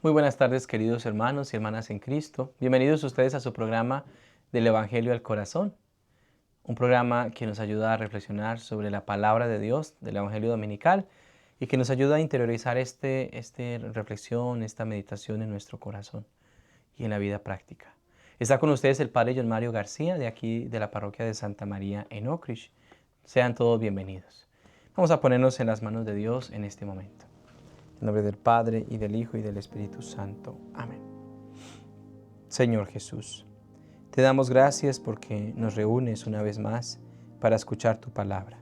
Muy buenas tardes, queridos hermanos y hermanas en Cristo. Bienvenidos ustedes a su programa del Evangelio al Corazón, un programa que nos ayuda a reflexionar sobre la palabra de Dios del Evangelio Dominical y que nos ayuda a interiorizar esta reflexión, esta meditación en nuestro corazón y en la vida práctica. Está con ustedes el Padre John Mario García, de aquí de la parroquia de Santa María en Oakridge. Sean todos bienvenidos. Vamos a ponernos en las manos de Dios en este momento. En nombre del Padre, y del Hijo, y del Espíritu Santo. Amén. Señor Jesús, te damos gracias porque nos reúnes una vez más para escuchar tu palabra.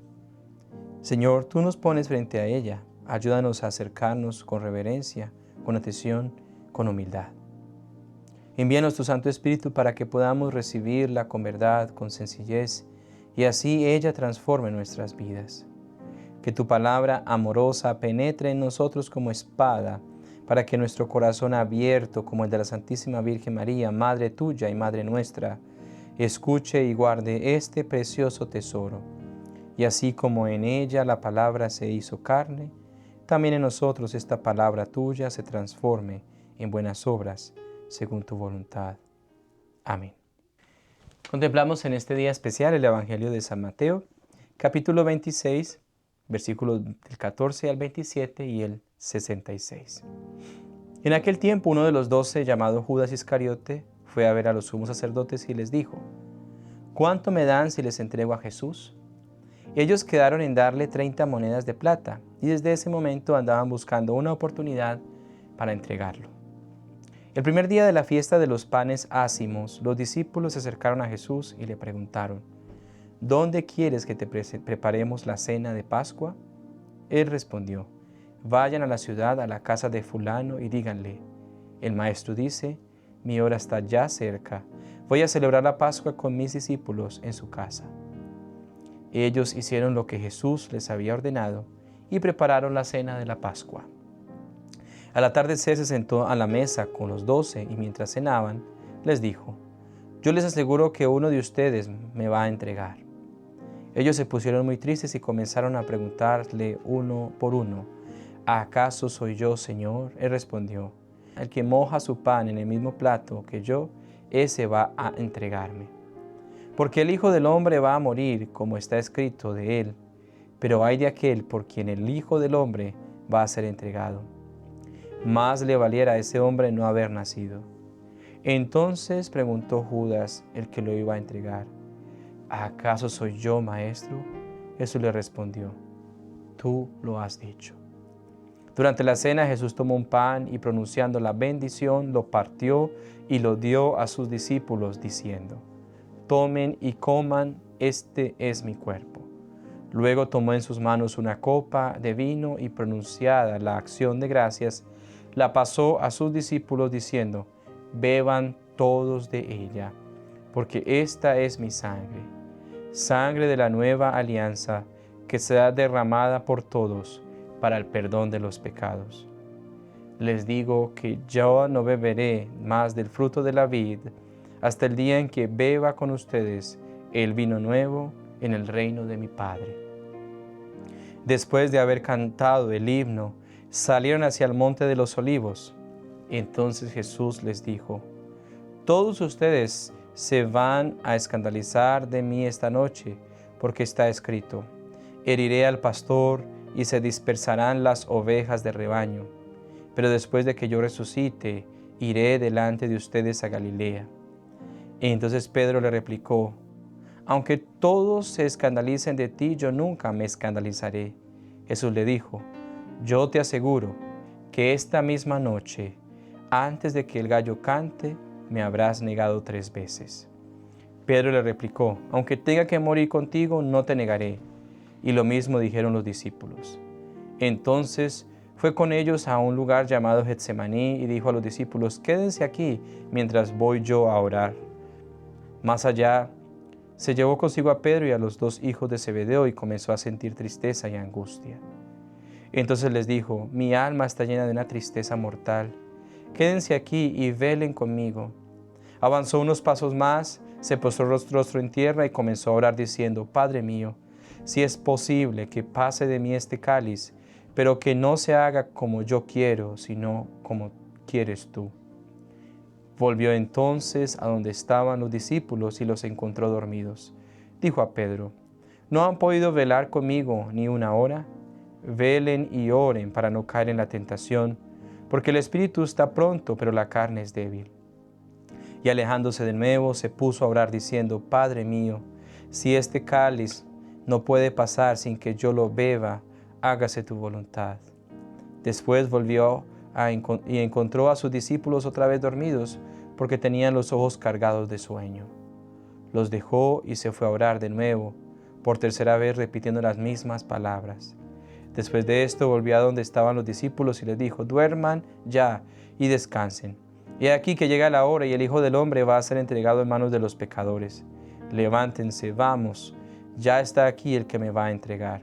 Señor, tú nos pones frente a ella. Ayúdanos a acercarnos con reverencia, con atención, con humildad. Envíanos tu Santo Espíritu para que podamos recibirla con verdad, con sencillez, y así ella transforme nuestras vidas. Que tu palabra amorosa penetre en nosotros como espada, para que nuestro corazón abierto, como el de la Santísima Virgen María, Madre tuya y Madre nuestra, escuche y guarde este precioso tesoro. Y así como en ella la palabra se hizo carne, también en nosotros esta palabra tuya se transforme en buenas obras, según tu voluntad. Amén. Contemplamos en este día especial el Evangelio de San Mateo, capítulo 26, versículos del 14 al 27 y el 66. En aquel tiempo uno de los 12, llamado Judas Iscariote, fue a ver a los sumos sacerdotes y les dijo: ¿cuánto me dan si les entrego a Jesús? Y ellos quedaron en darle 30 monedas de plata, y desde ese momento andaban buscando una oportunidad para entregarlo. El primer día de la fiesta de los panes ácimos, los discípulos se acercaron a Jesús y le preguntaron: ¿dónde quieres que te preparemos la cena de Pascua? Él respondió: vayan a la ciudad, a la casa de fulano, y díganle: el maestro dice, mi hora está ya cerca, voy a celebrar la Pascua con mis discípulos en su casa. Ellos hicieron lo que Jesús les había ordenado y prepararon la cena de la Pascua. Al atardecer se sentó a la mesa con los 12 y mientras cenaban, les dijo: yo les aseguro que uno de ustedes me va a entregar. Ellos se pusieron muy tristes y comenzaron a preguntarle uno por uno: ¿acaso soy yo, Señor? Él respondió: el que moja su pan en el mismo plato que yo, ese va a entregarme. Porque el Hijo del Hombre va a morir, como está escrito de él, pero ay de aquel por quien el Hijo del Hombre va a ser entregado. Más le valiera a ese hombre no haber nacido. Entonces preguntó Judas, el que lo iba a entregar: ¿acaso soy yo, maestro? Jesús le respondió: tú lo has dicho. Durante la cena Jesús tomó un pan y pronunciando la bendición lo partió y lo dio a sus discípulos diciendo: tomen y coman, este es mi cuerpo. Luego tomó en sus manos una copa de vino y pronunciada la acción de gracias, la pasó a sus discípulos diciendo: beban todos de ella, porque esta es mi sangre, sangre de la nueva alianza, que será derramada por todos para el perdón de los pecados. Les digo que yo no beberé más del fruto de la vid hasta el día en que beba con ustedes el vino nuevo en el reino de mi Padre. Después de haber cantado el himno, salieron hacia el monte de los olivos. Entonces Jesús les dijo: todos ustedes se van a escandalizar de mí esta noche, porque está escrito: heriré al pastor y se dispersarán las ovejas del rebaño. Pero después de que yo resucite, iré delante de ustedes a Galilea. Y entonces Pedro le replicó: aunque todos se escandalicen de ti, yo nunca me escandalizaré. Jesús le dijo: yo te aseguro que esta misma noche, antes de que el gallo cante, me habrás negado 3 veces. Pedro le replicó: aunque tenga que morir contigo, no te negaré. Y lo mismo dijeron los discípulos. Entonces fue con ellos a un lugar llamado Getsemaní y dijo a los discípulos: quédense aquí mientras voy yo a orar. Más allá, se llevó consigo a Pedro y a los 2 hijos de Zebedeo y comenzó a sentir tristeza y angustia. Entonces les dijo: mi alma está llena de una tristeza mortal. Quédense aquí y velen conmigo. Avanzó unos pasos más, se postró rostro en tierra y comenzó a orar diciendo: Padre mío, si es posible que pase de mí este cáliz, pero que no se haga como yo quiero, sino como quieres tú? Volvió entonces a donde estaban los discípulos y los encontró dormidos. Dijo a Pedro: ¿no han podido velar conmigo ni una hora? Velen y oren para no caer en la tentación, porque el espíritu está pronto, pero la carne es débil. Y alejándose de nuevo, se puso a orar diciendo: Padre mío, si este cáliz no puede pasar sin que yo lo beba, hágase tu voluntad. Después volvió y encontró a sus discípulos otra vez dormidos, porque tenían los ojos cargados de sueño. Los dejó y se fue a orar de nuevo, por tercera vez repitiendo las mismas palabras. Después de esto volvió a donde estaban los discípulos y les dijo: duerman ya y descansen. He aquí que llega la hora y el Hijo del Hombre va a ser entregado en manos de los pecadores. Levántense, vamos, ya está aquí el que me va a entregar.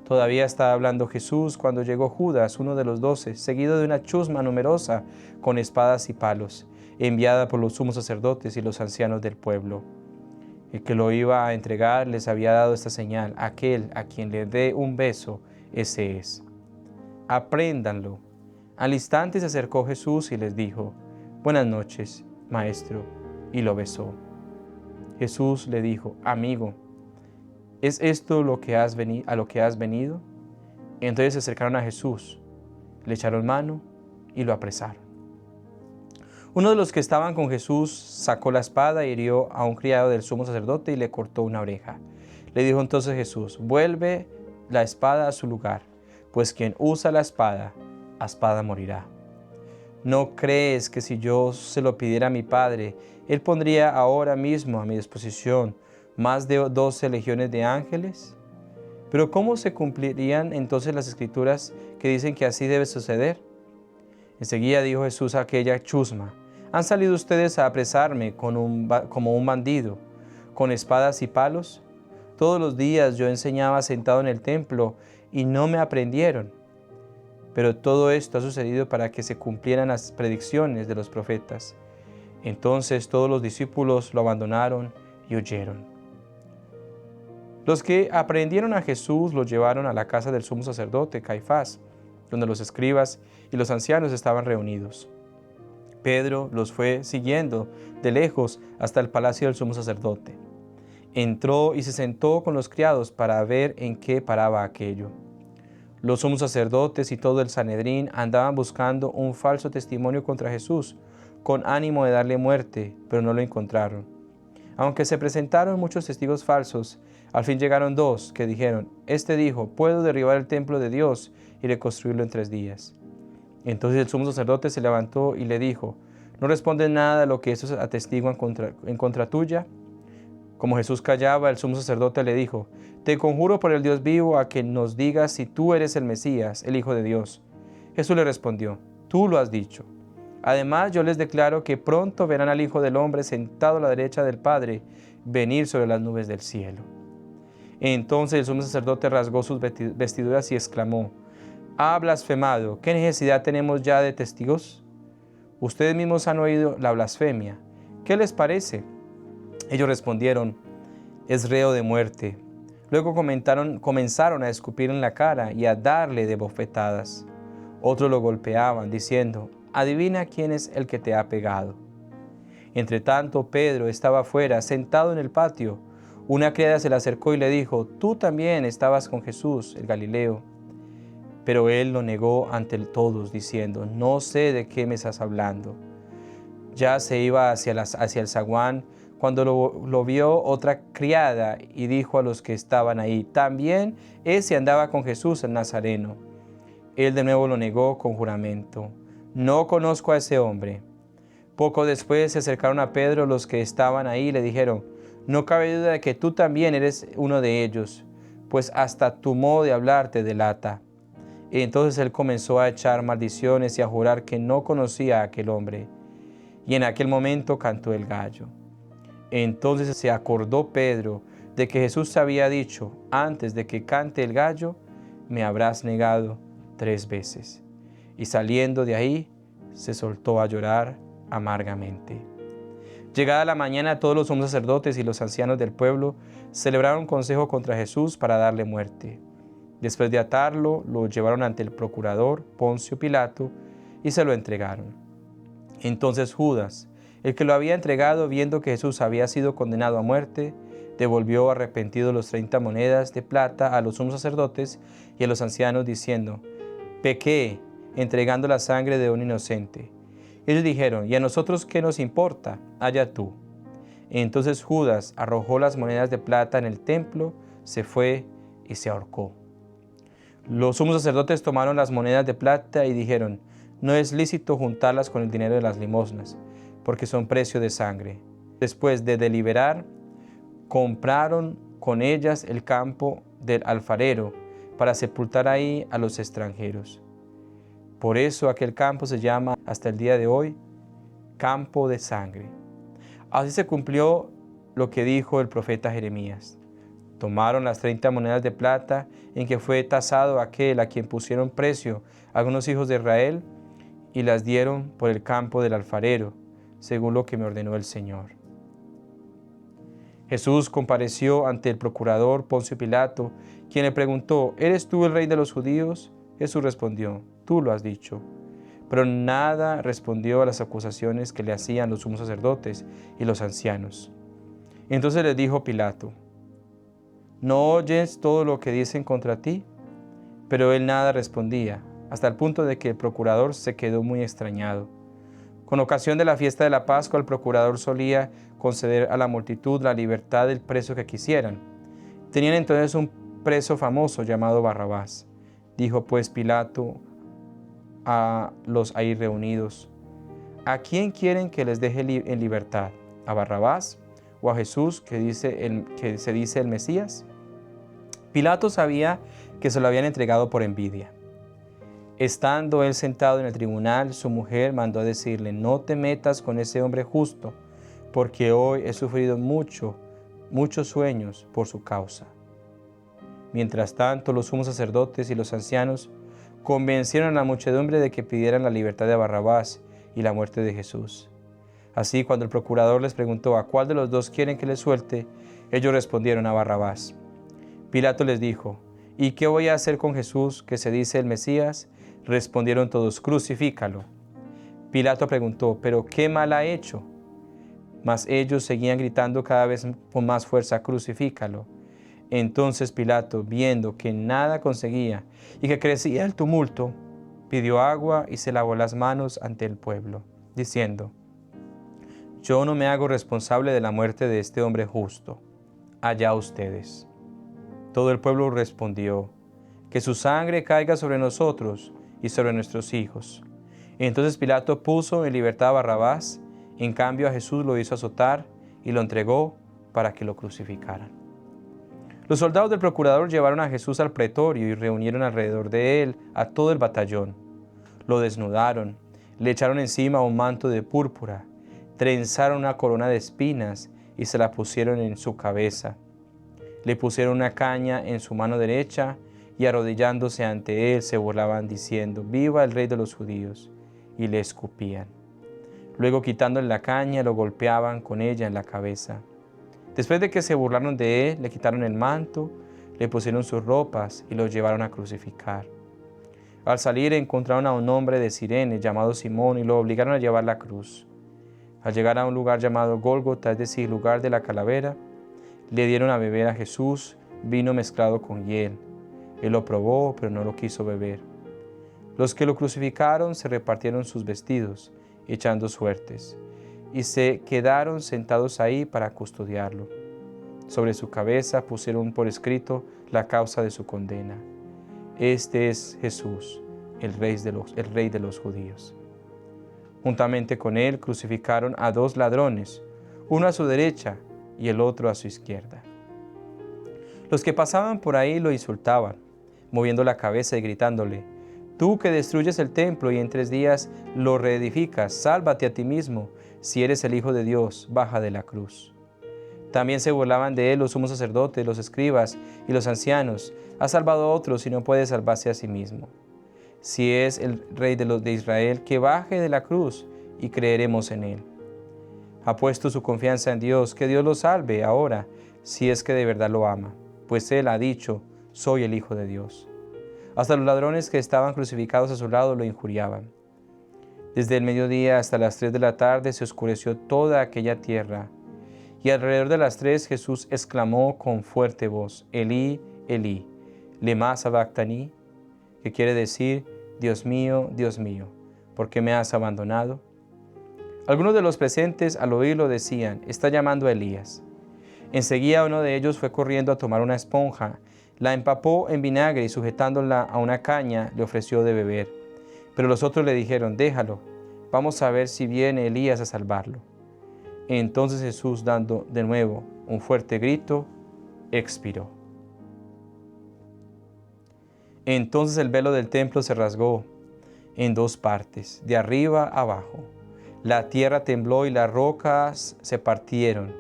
Todavía estaba hablando Jesús cuando llegó Judas, uno de los 12, seguido de una chusma numerosa con espadas y palos, enviada por los sumos sacerdotes y los ancianos del pueblo. El que lo iba a entregar les había dado esta señal: aquel a quien le dé un beso, ese es. Apréndanlo. Al instante se acercó Jesús y les dijo: buenas noches, maestro, y lo besó. Jesús le dijo: amigo, ¿es esto a lo que has venido? Entonces se acercaron a Jesús, le echaron mano y lo apresaron. Uno de los que estaban con Jesús sacó la espada y hirió a un criado del sumo sacerdote y le cortó una oreja. Le dijo entonces Jesús: vuelve la espada a su lugar, pues quien usa la espada, a espada morirá. ¿No crees que si yo se lo pidiera a mi Padre, Él pondría ahora mismo a mi disposición más de 12 legiones de ángeles? Pero ¿cómo se cumplirían entonces las escrituras que dicen que así debe suceder? Enseguida dijo Jesús a aquella chusma: ¿han salido ustedes a apresarme como un bandido, con espadas y palos? Todos los días yo enseñaba sentado en el templo y no me aprendieron. Pero todo esto ha sucedido para que se cumplieran las predicciones de los profetas. Entonces todos los discípulos lo abandonaron y huyeron. Los que aprendieron a Jesús lo llevaron a la casa del sumo sacerdote Caifás, donde los escribas y los ancianos estaban reunidos. Pedro los fue siguiendo de lejos hasta el palacio del sumo sacerdote. Entró y se sentó con los criados para ver en qué paraba aquello. Los sumos sacerdotes y todo el Sanedrín andaban buscando un falso testimonio contra Jesús, con ánimo de darle muerte, pero no lo encontraron. Aunque se presentaron muchos testigos falsos, al fin llegaron 2 que dijeron: este dijo: puedo derribar el templo de Dios y reconstruirlo en 3 días. Entonces el sumo sacerdote se levantó y le dijo: ¿no respondes nada de lo que estos atestiguan en contra tuya? Como Jesús callaba, el sumo sacerdote le dijo: te conjuro por el Dios vivo a que nos digas si tú eres el Mesías, el Hijo de Dios. Jesús le respondió: tú lo has dicho. Además, yo les declaro que pronto verán al Hijo del Hombre sentado a la derecha del Padre, venir sobre las nubes del cielo. Entonces el sumo sacerdote rasgó sus vestiduras y exclamó: ha blasfemado, ¿qué necesidad tenemos ya de testigos? Ustedes mismos han oído la blasfemia. ¿Qué les parece? Ellos respondieron: es reo de muerte. Luego comenzaron a escupir en la cara y a darle de bofetadas. Otros lo golpeaban, diciendo: adivina quién es el que te ha pegado. Entretanto, Pedro estaba afuera, sentado en el patio. Una criada se le acercó y le dijo: tú también estabas con Jesús, el Galileo. Pero él lo negó ante todos, diciendo: no sé de qué me estás hablando. Ya se iba hacia el zaguán cuando lo vio otra criada y dijo a los que estaban ahí: también ese andaba con Jesús el Nazareno. Él de nuevo lo negó con juramento: no conozco a ese hombre. Poco después se acercaron a Pedro los que estaban ahí y le dijeron: no cabe duda de que tú también eres uno de ellos, pues hasta tu modo de hablar te delata. Y entonces él comenzó a echar maldiciones y a jurar que no conocía a aquel hombre. Y en aquel momento cantó el gallo. Entonces se acordó Pedro de que Jesús había dicho: antes de que cante el gallo, me habrás negado 3 veces. Y saliendo de ahí, se soltó a llorar amargamente. Llegada la mañana, todos los sumos sacerdotes y los ancianos del pueblo celebraron consejo contra Jesús para darle muerte. Después de atarlo, lo llevaron ante el procurador Poncio Pilato y se lo entregaron. Entonces Judas, el que lo había entregado, viendo que Jesús había sido condenado a muerte, devolvió arrepentido los 30 monedas de plata a los sumos sacerdotes y a los ancianos, diciendo: pequé, entregando la sangre de un inocente. Ellos dijeron: ¿y a nosotros qué nos importa? Allá tú. Entonces Judas arrojó las monedas de plata en el templo, se fue y se ahorcó. Los sumos sacerdotes tomaron las monedas de plata y dijeron: no es lícito juntarlas con el dinero de las limosnas, porque son precio de sangre. Después de deliberar, compraron con ellas el campo del alfarero para sepultar ahí a los extranjeros. Por eso aquel campo se llama hasta el día de hoy Campo de Sangre. Así se cumplió lo que dijo el profeta Jeremías. Tomaron las 30 monedas de plata en que fue tasado aquel a quien pusieron precio algunos hijos de Israel y las dieron por el campo del alfarero, según lo que me ordenó el Señor. Jesús compareció ante el procurador Poncio Pilato, quien le preguntó: ¿eres tú el rey de los judíos? Jesús respondió: tú lo has dicho. Pero nada respondió a las acusaciones que le hacían los sumos sacerdotes y los ancianos. Entonces le dijo Pilato: ¿no oyes todo lo que dicen contra ti? Pero él nada respondía, hasta el punto de que el procurador se quedó muy extrañado. Con ocasión de la fiesta de la Pascua, el procurador solía conceder a la multitud la libertad del preso que quisieran. Tenían entonces un preso famoso llamado Barrabás. Dijo pues Pilato a los ahí reunidos: ¿a quién quieren que les deje en libertad? ¿A Barrabás o a Jesús, que se dice el Mesías? Pilato sabía que se lo habían entregado por envidia. Estando él sentado en el tribunal, su mujer mandó a decirle: no te metas con ese hombre justo, porque hoy he sufrido muchos sueños por su causa. Mientras tanto, los sumos sacerdotes y los ancianos convencieron a la muchedumbre de que pidieran la libertad de Barrabás y la muerte de Jesús. Así, cuando el procurador les preguntó a cuál de los dos quieren que les suelte, ellos respondieron: a Barrabás. Pilato les dijo: ¿y qué voy a hacer con Jesús, que se dice el Mesías? Respondieron todos: crucifícalo. Pilato preguntó: ¿pero qué mal ha hecho? Mas ellos seguían gritando cada vez con más fuerza: crucifícalo. Entonces Pilato, viendo que nada conseguía y que crecía el tumulto, pidió agua y se lavó las manos ante el pueblo, diciendo: yo no me hago responsable de la muerte de este hombre justo. Allá ustedes. Todo el pueblo respondió: que su sangre caiga sobre nosotros y sobre nuestros hijos. Entonces Pilato puso en libertad a Barrabás, en cambio a Jesús lo hizo azotar y lo entregó para que lo crucificaran. Los soldados del procurador llevaron a Jesús al pretorio y reunieron alrededor de él a todo el batallón. Lo desnudaron, le echaron encima un manto de púrpura, trenzaron una corona de espinas y se la pusieron en su cabeza. Le pusieron una caña en su mano derecha y arrodillándose ante él se burlaban diciendo: viva el rey de los judíos, y le escupían. Luego, quitándole la caña, lo golpeaban con ella en la cabeza. Después de que se burlaron de él, le quitaron el manto, le pusieron sus ropas y lo llevaron a crucificar. Al salir encontraron a un hombre de Cirene llamado Simón y lo obligaron a llevar la cruz. Al llegar a un lugar llamado Gólgota, es decir, lugar de la calavera, le dieron a beber a Jesús vino mezclado con hiel. Él lo probó, pero no lo quiso beber. Los que lo crucificaron se repartieron sus vestidos, echando suertes, y se quedaron sentados ahí para custodiarlo. Sobre su cabeza pusieron por escrito la causa de su condena: este es Jesús, el rey de los judíos. Juntamente con él crucificaron a 2 ladrones, uno a su derecha y el otro a su izquierda. Los que pasaban por ahí lo insultaban, moviendo la cabeza y gritándole: tú que destruyes el templo y en 3 días lo reedificas, sálvate a ti mismo. Si eres el Hijo de Dios, baja de la cruz. También se burlaban de él los sumos sacerdotes, los escribas y los ancianos: ha salvado a otros y no puede salvarse a sí mismo. Si es el rey de Israel, que baje de la cruz y creeremos en él. Ha puesto su confianza en Dios, que Dios lo salve ahora, si es que de verdad lo ama, pues él ha dicho: soy el Hijo de Dios. Hasta los ladrones que estaban crucificados a su lado lo injuriaban. Desde el mediodía hasta las 3 de la tarde se oscureció toda aquella tierra. Y alrededor de las 3 Jesús exclamó con fuerte voz, Elí, Elí, lema sabactani, que quiere decir, Dios mío, ¿por qué me has abandonado? Algunos de los presentes al oírlo decían, está llamando a Elías. Enseguida uno de ellos fue corriendo a tomar una esponja, la empapó en vinagre y sujetándola a una caña le ofreció de beber. Pero los otros le dijeron, déjalo, vamos a ver si viene Elías a salvarlo. Entonces Jesús, dando de nuevo un fuerte grito, expiró. Entonces el velo del templo se rasgó en 2 partes, de arriba a abajo. La tierra tembló y las rocas se partieron.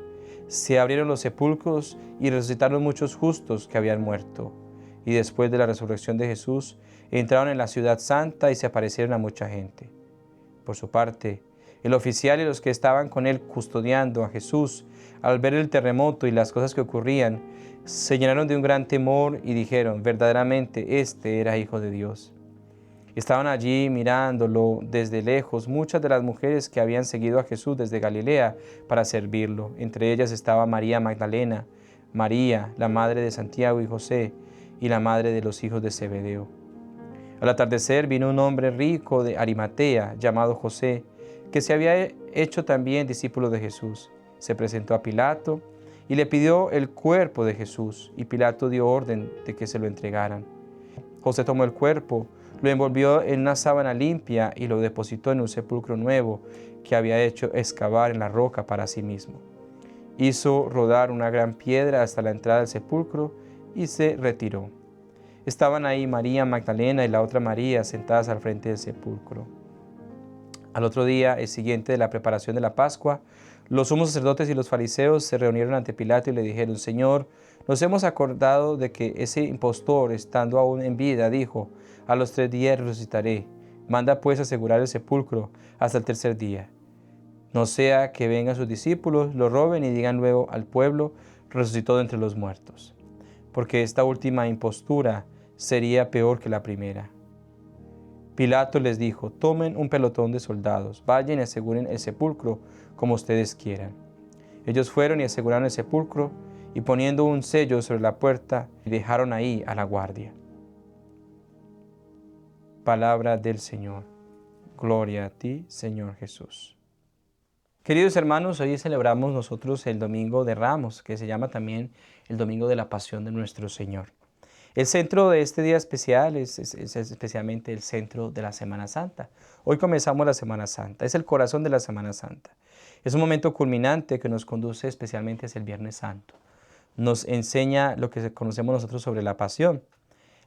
Se abrieron los sepulcros y resucitaron muchos justos que habían muerto. Y después de la resurrección de Jesús, entraron en la ciudad santa y se aparecieron a mucha gente. Por su parte, el oficial y los que estaban con él custodiando a Jesús, al ver el terremoto y las cosas que ocurrían, se llenaron de un gran temor y dijeron, verdaderamente este era Hijo de Dios. Estaban allí mirándolo desde lejos muchas de las mujeres que habían seguido a Jesús desde Galilea para servirlo. Entre ellas estaba María Magdalena, María, la madre de Santiago y José, y la madre de los hijos de Zebedeo. Al atardecer vino un hombre rico de Arimatea, llamado José, que se había hecho también discípulo de Jesús. Se presentó a Pilato y le pidió el cuerpo de Jesús, y Pilato dio orden de que se lo entregaran. José tomó el cuerpo, lo envolvió en una sábana limpia y lo depositó en un sepulcro nuevo que había hecho excavar en la roca para sí mismo. Hizo rodar una gran piedra hasta la entrada del sepulcro y se retiró. Estaban ahí María Magdalena y la otra María sentadas al frente del sepulcro. Al otro día, el siguiente de la preparación de la Pascua, los sumos sacerdotes y los fariseos se reunieron ante Pilato y le dijeron, Señor, nos hemos acordado de que ese impostor, estando aún en vida, dijo, a los 3 días resucitaré. Manda pues asegurar el sepulcro hasta el 3er día. No sea que vengan sus discípulos, lo roben y digan luego al pueblo, resucitó de entre los muertos. Porque esta última impostura sería peor que la primera. Pilato les dijo, tomen un pelotón de soldados, vayan y aseguren el sepulcro como ustedes quieran. Ellos fueron y aseguraron el sepulcro y poniendo un sello sobre la puerta, dejaron ahí a la guardia. Palabra del Señor. Gloria a ti, Señor Jesús. Queridos hermanos, hoy celebramos nosotros el Domingo de Ramos, que se llama también el Domingo de la Pasión de nuestro Señor. El centro de este día especial es especialmente el centro de la Semana Santa. Hoy comenzamos la Semana Santa, es el corazón de la Semana Santa. Es un momento culminante que nos conduce especialmente hacia el Viernes Santo. Nos enseña lo que conocemos nosotros sobre la pasión,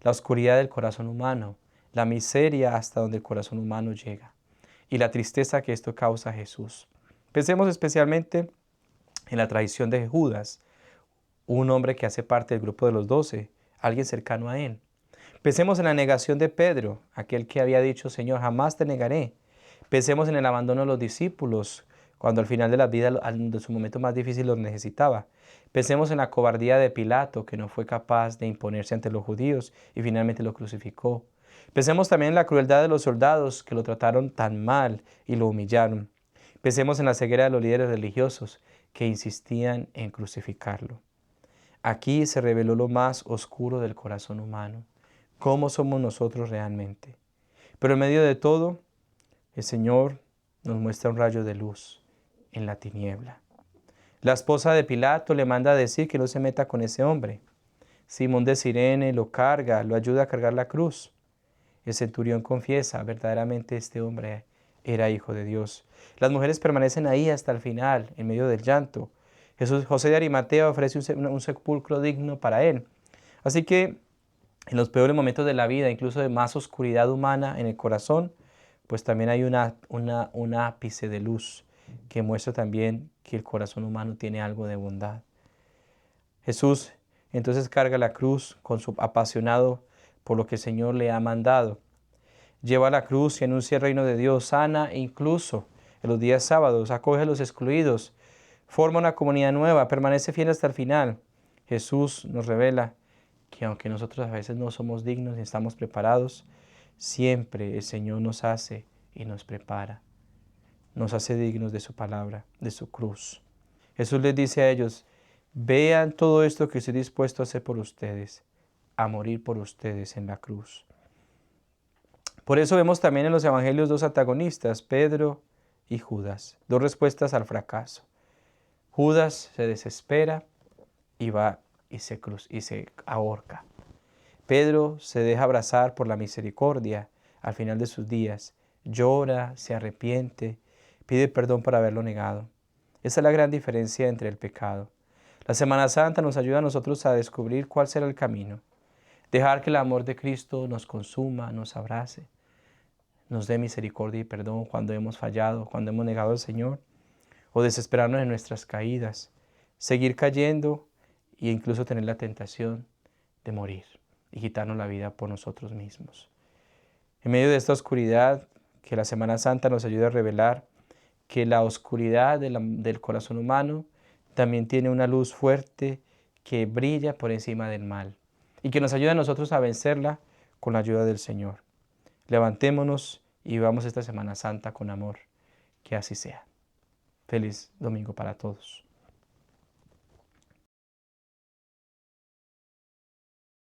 la oscuridad del corazón humano, la miseria hasta donde el corazón humano llega y la tristeza que esto causa a Jesús. Pensemos especialmente en la traición de Judas, un hombre que hace parte del grupo de los 12, alguien cercano a él. Pensemos en la negación de Pedro, aquel que había dicho, Señor, jamás te negaré. Pensemos en el abandono de los discípulos, cuando al final de la vida, en su momento más difícil, los necesitaba. Pensemos en la cobardía de Pilato, que no fue capaz de imponerse ante los judíos y finalmente lo crucificó. Pensemos también en la crueldad de los soldados, que lo trataron tan mal y lo humillaron. Pensemos en la ceguera de los líderes religiosos, que insistían en crucificarlo. Aquí se reveló lo más oscuro del corazón humano, cómo somos nosotros realmente. Pero en medio de todo, el Señor nos muestra un rayo de luz en la tiniebla. La esposa de Pilato le manda a decir que no se meta con ese hombre. Simón de Cirene lo carga, lo ayuda a cargar la cruz. El centurión confiesa, verdaderamente este hombre era hijo de Dios. Las mujeres permanecen ahí hasta el final, en medio del llanto. José de Arimatea ofrece un sepulcro digno para él. Así que en los peores momentos de la vida, incluso de más oscuridad humana en el corazón, pues también hay un ápice de luz que muestra también que el corazón humano tiene algo de bondad. Jesús entonces carga la cruz con su apasionado por lo que el Señor le ha mandado. Lleva la cruz y anuncia el reino de Dios, sana e incluso en los días sábados, acoge a los excluidos, forma una comunidad nueva, permanece fiel hasta el final. Jesús nos revela que aunque nosotros a veces no somos dignos ni estamos preparados, siempre el Señor nos hace y nos prepara. Nos hace dignos de su palabra, de su cruz. Jesús les dice a ellos, vean todo esto que estoy dispuesto a hacer por ustedes, a morir por ustedes en la cruz. Por eso vemos también en los evangelios dos antagonistas, Pedro y Judas, dos respuestas al fracaso. Judas se desespera y va y se ahorca. Pedro se deja abrazar por la misericordia al final de sus días, llora, se arrepiente, pide perdón por haberlo negado. Esa es la gran diferencia entre el pecado. La Semana Santa nos ayuda a nosotros a descubrir cuál será el camino. Dejar que el amor de Cristo nos consuma, nos abrace, nos dé misericordia y perdón cuando hemos fallado, cuando hemos negado al Señor, o desesperarnos en nuestras caídas, seguir cayendo e incluso tener la tentación de morir y quitarnos la vida por nosotros mismos. En medio de esta oscuridad, que la Semana Santa nos ayude a revelar que la oscuridad del corazón humano también tiene una luz fuerte que brilla por encima del mal y que nos ayuda a nosotros a vencerla con la ayuda del Señor. Levantémonos y vivamos esta Semana Santa con amor. Que así sea. Feliz domingo para todos.